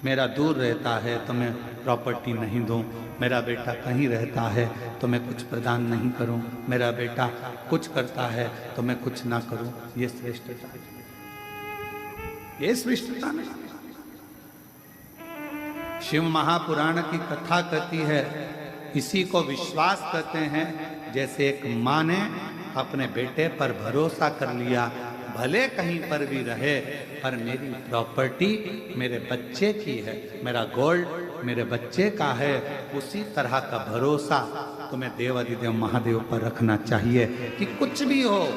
मेरा दूर रहता है तो मैं प्रॉपर्टी नहीं दूं, मेरा बेटा कहीं रहता है तो मैं कुछ प्रदान नहीं करूं, मेरा बेटा कुछ करता है तो मैं कुछ ना करूं। ये श्रेष्ठता, ये श्रेष्ठता नहीं। शिव महापुराण की कथा कहती है, इसी को विश्वास कहते हैं। जैसे एक माँ ने अपने बेटे पर भरोसा कर लिया, भले कहीं पर भी रहे पर मेरी प्रॉपर्टी मेरे बच्चे की है, मेरा गोल्ड मेरे बच्चे का है, उसी तरह का भरोसा तुम्हें देवाधिदेव महादेव पर रखना चाहिए कि कुछ भी हो,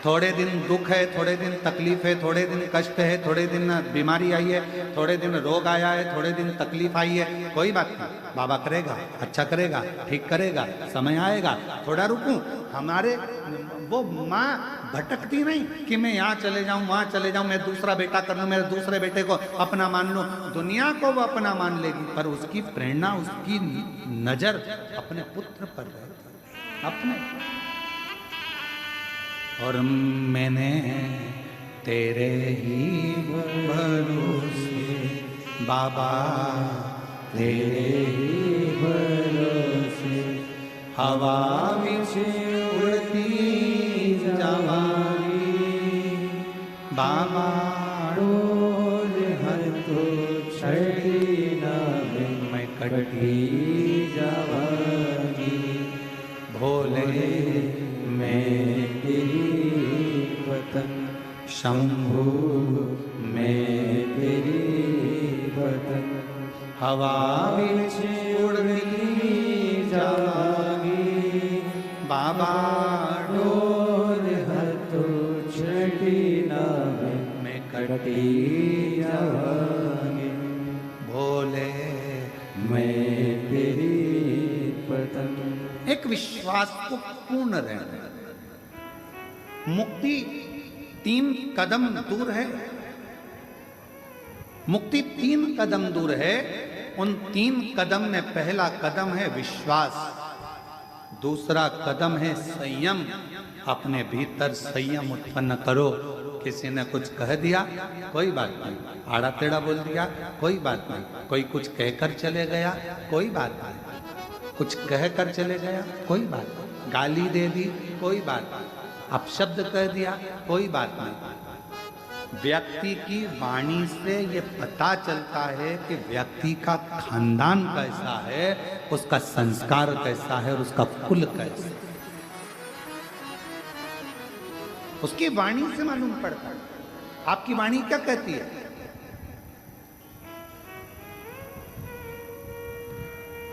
थोड़े दिन दुख है, थोड़े दिन तकलीफ है, थोड़े दिन कष्ट है, थोड़े दिन बीमारी आई है, थोड़े दिन रोग आया है, थोड़े दिन तकलीफ आई है, कोई बात नहीं, बाबा करेगा, अच्छा करेगा, ठीक करेगा, समय आएगा, थोड़ा रुकूं। हमारे वो माँ भटकती नहीं कि मैं यहाँ चले जाऊं, वहां चले जाऊं, मैं दूसरा बेटा कर लूं, मेरे दूसरे बेटे को अपना मान लूं। दुनिया को वो अपना मान लेगी पर उसकी प्रेरणा, उसकी नजर अपने पुत्र पर रहेगी, अपने। और मैंने तेरे ही भरोसे बाबा, तेरे ही भरोसे हवा विच उड़ती जवानी, बाबा डोल हर तो छड़ी ना मैं कटी जवानी, भोले मैं शंभु मैं तेरी वतन, हवा विच उड़ती जागी, बाबा डोल हथो छठी नावे मैं कटी जागी, भोले मैं तेरी वतन। एक विश्वास को पूर्ण रहना। मुक्ति 3 कदम दूर है, मुक्ति 3 कदम दूर है। उन 3 कदम में पहला कदम है विश्वास, दूसरा कदम है संयम। अपने भीतर संयम उत्पन्न करो। किसी ने कुछ कह दिया, कोई बात नहीं, आड़ा टेढ़ा बोल दिया, कोई बात नहीं, कोई कुछ कहकर चले गया, कोई बात नहीं, कुछ कहकर चले गया, कोई बात नहीं, गाली दे दी, कोई बात नहीं, अपशब्द कह दिया, कोई बात नहीं। व्यक्ति की वाणी से ये पता चलता है कि व्यक्ति का खानदान कैसा है, उसका संस्कार कैसा है और उसका कुल कैसा है, उसकी वाणी से मालूम पड़ता है। आपकी वाणी क्या कहती है?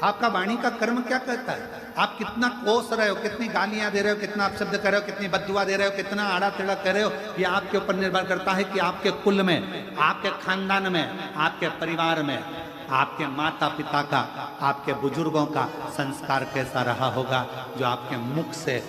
आपका वाणी का कर्म क्या कहता है? आप कितना कोस रहे हो, कितनी गालियां दे रहे हो, कितना अपशब्द कर रहे हो, कितनी बद्दुआ दे रहे हो, कितना आड़ा टेढ़ा कर रहे हो, ये आपके ऊपर निर्भर करता है कि आपके कुल में, आपके खानदान में, आपके परिवार में, आपके माता पिता का, आपके बुजुर्गों का संस्कार कैसा रहा होगा। जो आपके मुख से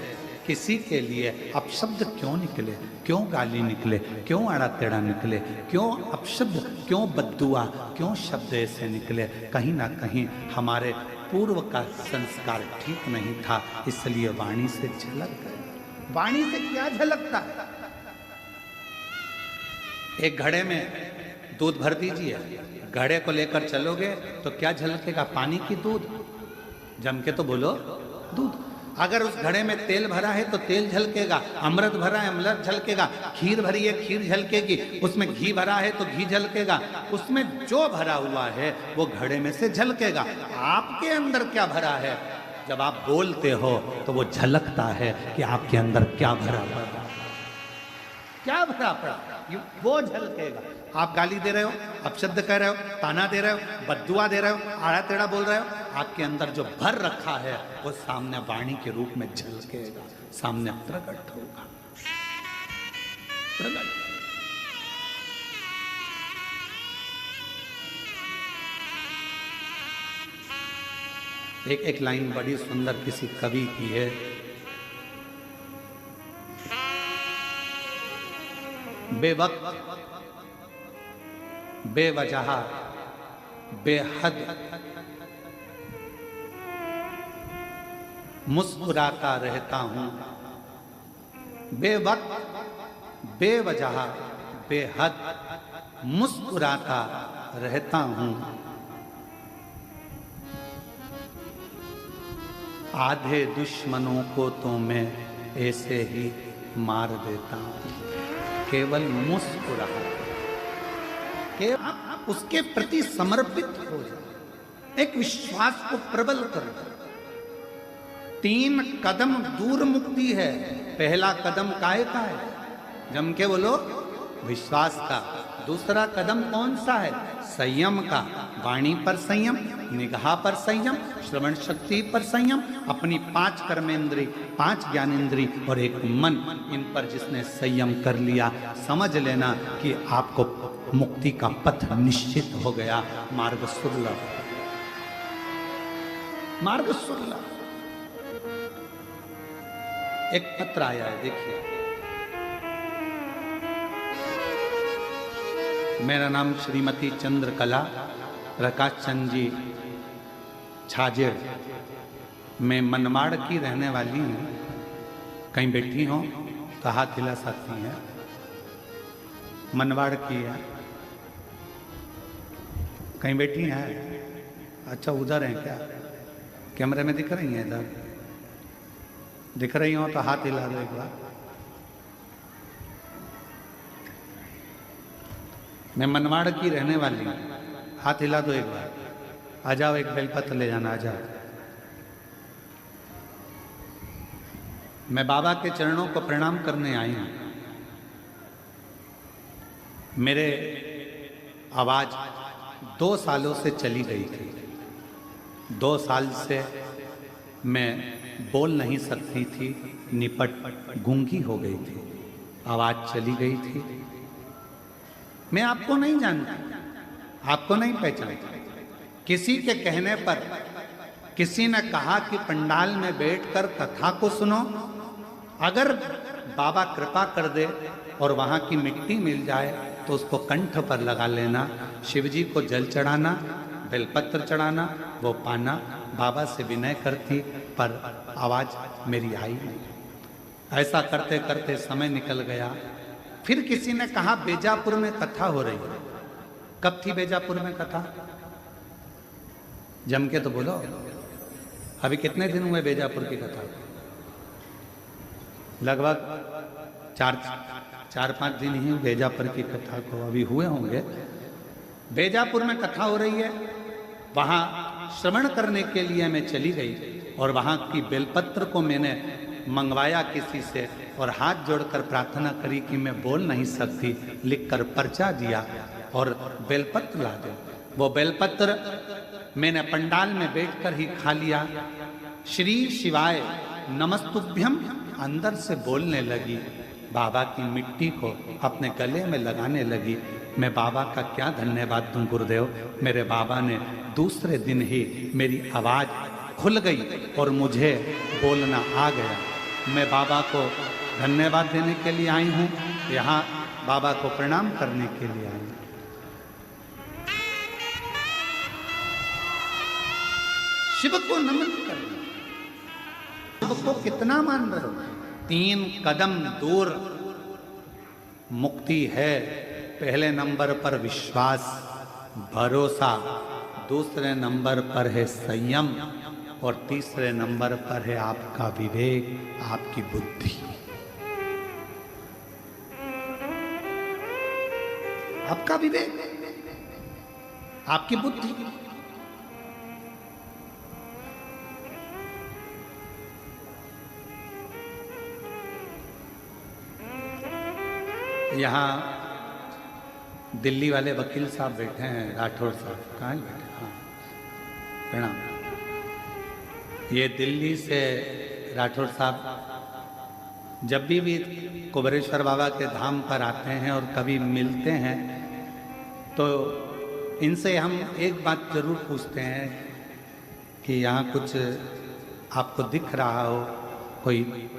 किसी के लिए अपशब्द क्यों निकले, क्यों गाली निकले, क्यों आड़ा टेढ़ा निकले, क्यों अपशब्द, क्यों बद्दुआ, क्यों शब्द ऐसे निकले, कहीं ना कहीं हमारे पूर्व का संस्कार ठीक नहीं था, इसलिए वाणी से झलक गया। वाणी से क्या झलकता है? एक घड़े में दूध भर दीजिए, घड़े को लेकर चलोगे तो क्या झलकेगा? पानी की दूध। जम के तो बोलो, दूध। अगर उस घड़े में तेल भरा है तो तेल झलकेगा, अमृत भरा है अमृत झलकेगा, खीर भरी है खीर झलकेगी, उसमें घी भरा है तो घी झलकेगा, उसमें जो भरा हुआ है वो घड़े में से झलकेगा। आपके अंदर क्या भरा है? जब आप बोलते हो तो वो झलकता है कि आपके अंदर क्या भरा पड़ा, क्या भरा पड़ा, वो झलकेगा। आप गाली दे रहे हो, अपशब्द कह रहे हो, ताना दे रहे हो, बद्दुआ दे रहे हो, आड़ा टेढ़ा बोल रहे हो, आपके अंदर जो भर रखा है वो सामने वाणी के रूप में झलकेगा, सामने प्रकट होगा। प्रकट। एक लाइन बड़ी सुंदर किसी कवि की है। बेवक्त, बेवजह, बेहद मुस्कुराता रहता हूं, बेवक्त, बेवजह, बेहद मुस्कुराता रहता हूं, आधे दुश्मनों को तो मैं ऐसे ही मार देता हूं। केवल मुस्कुराहट, केवल उसके प्रति समर्पित हो जाए, एक विश्वास को प्रबल कर। 3 कदम दूर मुक्ति है। पहला कदम काहे का है? जम के बोलो, विश्वास का। दूसरा कदम कौन सा है? संयम का। वाणी पर संयम, निगाह पर संयम, श्रवण शक्ति पर संयम, अपनी 5 कर्मेंद्री, 5 ज्ञानेंद्री और एक मन, इन पर जिसने संयम कर लिया, समझ लेना कि आपको मुक्ति का पथ निश्चित हो गया। मार्ग सुलभ, मार्ग सुलभ। एक पत्र आया है, देखिए। मेरा नाम श्रीमती चंद्रकला प्रकाश चंद जी छाजेड़, मैं मनमाड़ की रहने वाली हूँ। कहीं बैठी हो तो हाथ हिला सकती हैं। मनमाड़ की है, कहीं बैठी हैं? अच्छा, उधर हैं क्या? कैमरे में दिख रही हैं? इधर दिख रही हो तो हाथ हिला दो एक बार। मैं मनमाड़ की रहने वाली हूँ, हाथ हिला दो एक बार। आ जाओ, एक बेलपत्र ले जाना, आ जाओ। मैं बाबा के चरणों को प्रणाम करने आई हूँ। मेरे आवाज 2 सालों से चली गई थी। 2 साल से मैं बोल नहीं सकती थी, निपट गूंगी हो गई थी, आवाज चली गई थी। मैं आपको नहीं जानती, आपको नहीं पहचानती। किसी के कहने पर किसी ने कहा कि पंडाल में बैठकर कथा को सुनो। अगर बाबा कृपा कर दे और वहां की मिट्टी मिल जाए तो उसको कंठ पर लगा लेना, शिवजी को जल चढ़ाना, बेलपत्र चढ़ाना, वो पाना। बाबा से विनय करती, पर आवाज मेरी आई नहीं। ऐसा करते करते समय निकल गया। फिर किसी ने कहा बेजापुर में कथा हो रही है। कब थी बेजापुर में कथा? जम के तो बोलो, अभी कितने दिन हुए बेजापुर की कथा? लगभग 4-5 दिन ही बेजापुर की कथा को अभी हुए होंगे। बेजापुर में कथा हो रही है, वहां श्रवण करने के लिए मैं चली गई और वहां की बेलपत्र को मैंने मंगवाया किसी से और हाथ जोड़कर प्रार्थना करी कि मैं बोल नहीं सकती, लिखकर पर्चा दिया और बेलपत्र ला दो। वो बेलपत्र मैंने पंडाल में बैठकर ही खा लिया। श्री शिवाय नमस्तुभ्यम अंदर से बोलने लगी, बाबा की मिट्टी को अपने गले में लगाने लगी। मैं बाबा का क्या धन्यवाद दूं गुरुदेव। मेरे बाबा ने दूसरे दिन ही मेरी आवाज खुल गई और मुझे बोलना आ गया। मैं बाबा को धन्यवाद देने के लिए आई हूँ, यहाँ बाबा को प्रणाम करने के लिए आई हूँ। शिव को नमन करना, शिव को कितना मान रहे हो? 3 कदम दूर मुक्ति है। पहले नंबर पर विश्वास, भरोसा, दूसरे नंबर पर है संयम और तीसरे नंबर पर है आपका विवेक, आपकी बुद्धि। आपका विवेक, आपकी बुद्धि। यहाँ दिल्ली वाले वकील साहब बैठे हैं, राठौर साहब। कहाँ बैठे? हाँ, प्रणाम। ये दिल्ली से राठौर साहब जब भी कुबेरेश्वर बाबा के धाम पर आते हैं और कभी मिलते हैं तो इनसे हम एक बात जरूर पूछते हैं कि यहाँ कुछ आपको दिख रहा हो, कोई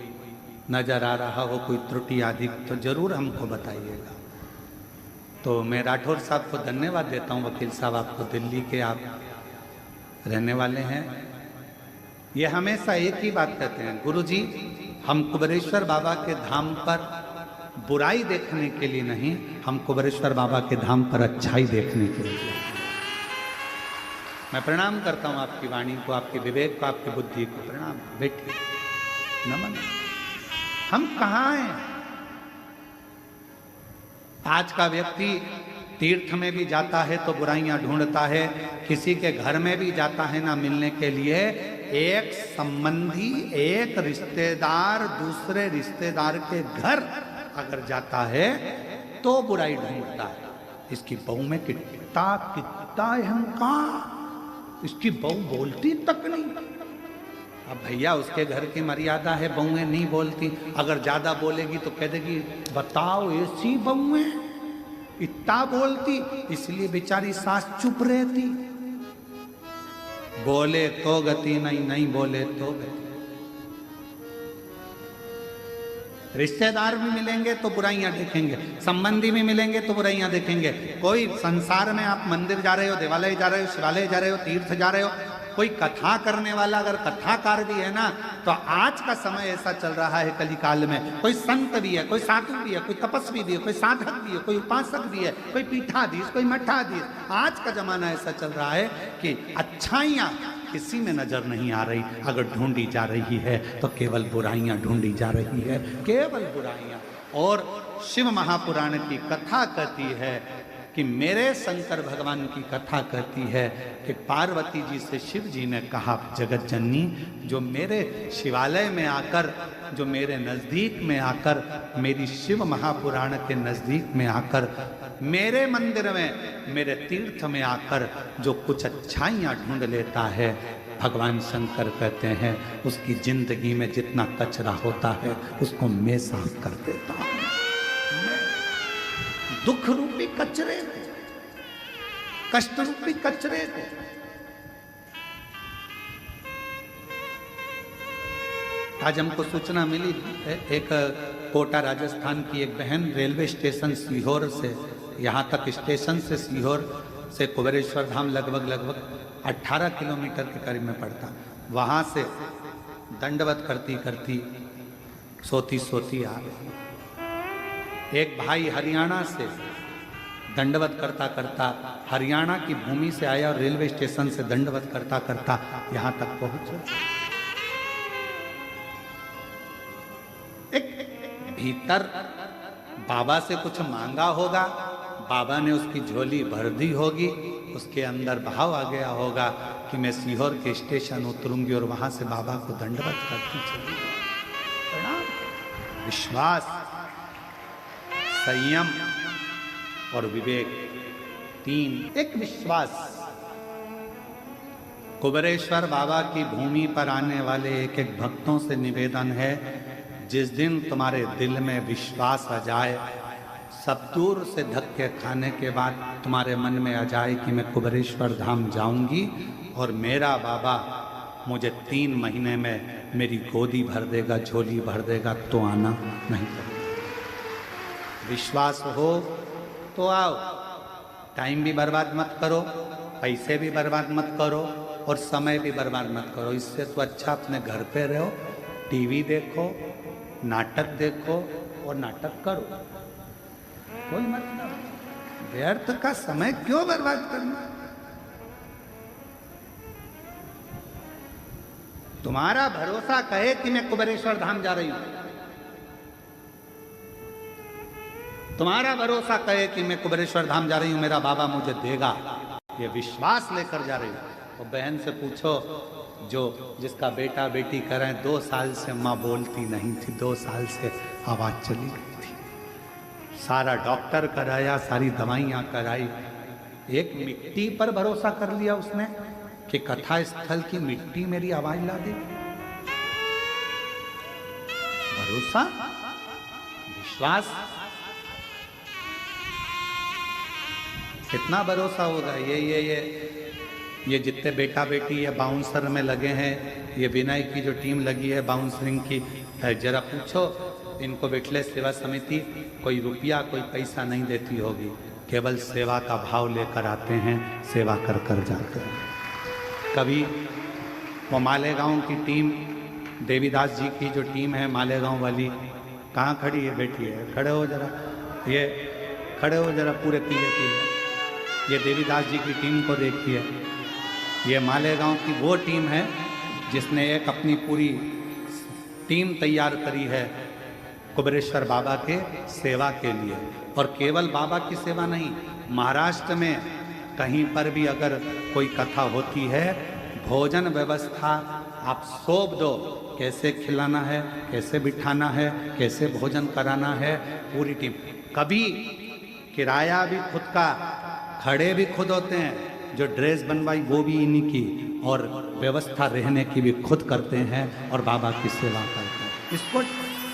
नजर आ रहा हो, कोई त्रुटि आदि, तो जरूर हमको बताइएगा। तो मैं राठौर साहब को धन्यवाद देता हूँ। वकील साहब, आपको दिल्ली के आप रहने वाले हैं। ये हमेशा एक ही बात कहते हैं, गुरुजी हम कुबेरेश्वर बाबा के धाम पर बुराई देखने के लिए नहीं, हम कुबेरेश्वर बाबा के धाम पर अच्छाई देखने के लिए। मैं प्रणाम करता हूँ आपकी वाणी को, आपके विवेक को, आपकी बुद्धि को प्रणाम। बैठिए, नमन। हम कहाँ हैं? आज का व्यक्ति तीर्थ में भी जाता है तो बुराइयां ढूंढता है, किसी के घर में भी जाता है ना मिलने के लिए, एक संबंधी, एक रिश्तेदार दूसरे रिश्तेदार के घर अगर जाता है तो बुराई ढूंढता है। इसकी बहू में कितना कितना अहंकार, इसकी बहू बोलती तक नहीं। अब भैया उसके घर की मर्यादा है, बहुएं नहीं बोलती। अगर ज्यादा बोलेगी तो कह देगी बताओ ऐसी बहुएं इतना बोलती, इसलिए बेचारी सास चुप रहती। बोले तो गति नहीं, नहीं बोले तो गति। रिश्तेदार भी मिलेंगे तो बुराइयां देखेंगे, संबंधी भी मिलेंगे तो बुराइयां देखेंगे। कोई संसार में आप मंदिर जा रहे हो, देवालय जा रहे हो, शिवालय जा रहे हो, तीर्थ जा रहे हो, कोई कथा करने वाला अगर कथाकार भी है ना, तो आज का समय ऐसा चल रहा है कली काल में, कोई संत भी है, कोई साधु भी है, कोई तपस्वी भी है, कोई साधक भी है, कोई उपासक भी है, कोई पीठाधीश, कोई मठाधीश। आज का जमाना ऐसा चल रहा है कि अच्छाइयाँ किसी में नजर नहीं आ रही, अगर ढूंढी जा रही है तो केवल बुराइयां ढूंढी जा रही है, केवल बुराइयां। और शिव महापुराण की कथा कहती है कि मेरे शंकर भगवान की कथा कहती है कि पार्वती जी से शिव जी ने कहा, जगत जननी, जो मेरे शिवालय में आकर, जो मेरे नज़दीक में आकर, मेरी शिव महापुराण के नज़दीक में आकर, मेरे मंदिर में, मेरे तीर्थ में आकर जो कुछ अच्छाइयाँ ढूंढ लेता है, भगवान शंकर कहते हैं उसकी जिंदगी में जितना कचरा होता है उसको मैं साफ कर देता हूँ। दुख रूपी कचरे को, कष्ट रूपी कचरे को। आज हमको सूचना मिली, एक कोटा राजस्थान की एक बहन रेलवे स्टेशन सीहोर से, यहाँ तक स्टेशन से सीहोर से कुबेरेश्वर धाम लगभग 18 किलोमीटर के करीब में पड़ता, वहाँ से दंडवत करती करती सोती आ गई। एक भाई हरियाणा से दंडवत करता करता हरियाणा की भूमि से आया और रेलवे स्टेशन से दंडवत करता करता यहाँ तक पहुंचा। एक भीतर बाबा से कुछ मांगा होगा, बाबा ने उसकी झोली भर दी होगी, उसके अंदर भाव आ गया होगा कि मैं सीहोर के स्टेशन उतरूंगी और वहां से बाबा को दंडवत करती चली। विश्वास, संयम और विवेक, तीन। एक विश्वास, कुबेरेश्वर बाबा की भूमि पर आने वाले एक एक भक्तों से निवेदन है, जिस दिन तुम्हारे दिल में विश्वास आ जाए, सब दूर से धक्के खाने के बाद तुम्हारे मन में आ जाए कि मैं कुबेरेश्वर धाम जाऊंगी और मेरा बाबा मुझे 3 महीने में मेरी गोदी भर देगा, झोली भर देगा, तो आना नहीं पड़ेगा। विश्वास हो तो आओ, टाइम भी बर्बाद मत करो, पैसे भी बर्बाद मत करो और समय भी बर्बाद मत करो। इससे तो अच्छा अपने घर पे रहो, टीवी देखो, नाटक देखो और नाटक करो, कोई मतलब। व्यर्थ का समय क्यों बर्बाद करना? तुम्हारा भरोसा कहे कि मैं कुबेरेश्वर धाम जा रही हूं, तुम्हारा भरोसा कहे कि मैं कुबेरेश्वर धाम जा रही हूं, मेरा बाबा मुझे देगा, ये विश्वास लेकर जा रही हूं। तो बहन से पूछो, जो जिसका बेटा बेटी करें, 2 साल से माँ बोलती नहीं थी, 2 साल से आवाज चली गई थी, सारा डॉक्टर कराया, सारी दवाइयाँ कराई, एक मिट्टी पर भरोसा कर लिया उसने कि कथा स्थल की मिट्टी मेरी आवाज ला दे। भरोसा, विश्वास, कितना भरोसा होगा। ये जितने बेटा बेटी ये बाउंसर में लगे हैं, ये विनय की जो टीम लगी है बाउंसरिंग की, जरा पूछो इनको बैठले सेवा समिति कोई रुपया कोई पैसा नहीं देती होगी, केवल सेवा का भाव लेकर आते हैं, सेवा कर कर जाते हैं। कभी वो मालेगांव की टीम, देवीदास जी की जो टीम है मालेगांव वाली, कहाँ खड़ी है? बैठी है। खड़े हो जरा, ये खड़े हो जरा, पूरे पीले पीले। ये देवीदास जी की टीम को देखिए। ये मालेगांव की वो टीम है जिसने एक अपनी पूरी टीम तैयार करी है कुबेरेश्वर बाबा के सेवा के लिए। और केवल बाबा की सेवा नहीं, महाराष्ट्र में कहीं पर भी अगर कोई कथा होती है, भोजन व्यवस्था आप सौंप दो, कैसे खिलाना है, कैसे बिठाना है, कैसे भोजन कराना है, पूरी टीम। कभी किराया भी खुद का, खड़े भी खुद होते हैं, जो ड्रेस बनवाई वो भी इन्हीं की, और व्यवस्था रहने की भी खुद करते हैं और बाबा की सेवा करते हैं। इसको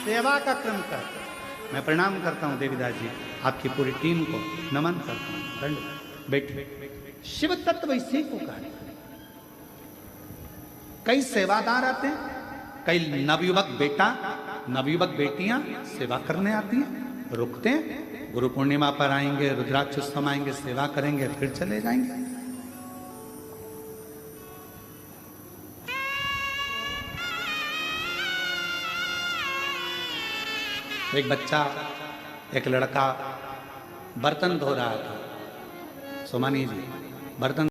सेवा का क्रम करते हैं। मैं प्रणाम करता हूँ देवीदास जी, आपकी पूरी टीम को नमन करता हूँ। दंड बैठे। शिव तत्व इसी को कहते हैं। कई सेवादार आते हैं, कई नवयुवक बेटा, नवयुवक बेटियां सेवा करने आती हैं, रुकते हैं, गुरु पूर्णिमा पर आएंगे, रुद्राक्षोत्सव आएंगे, सेवा करेंगे, फिर चले जाएंगे। एक बच्चा, एक लड़का बर्तन धो रहा था। सोमानी जी बर्तन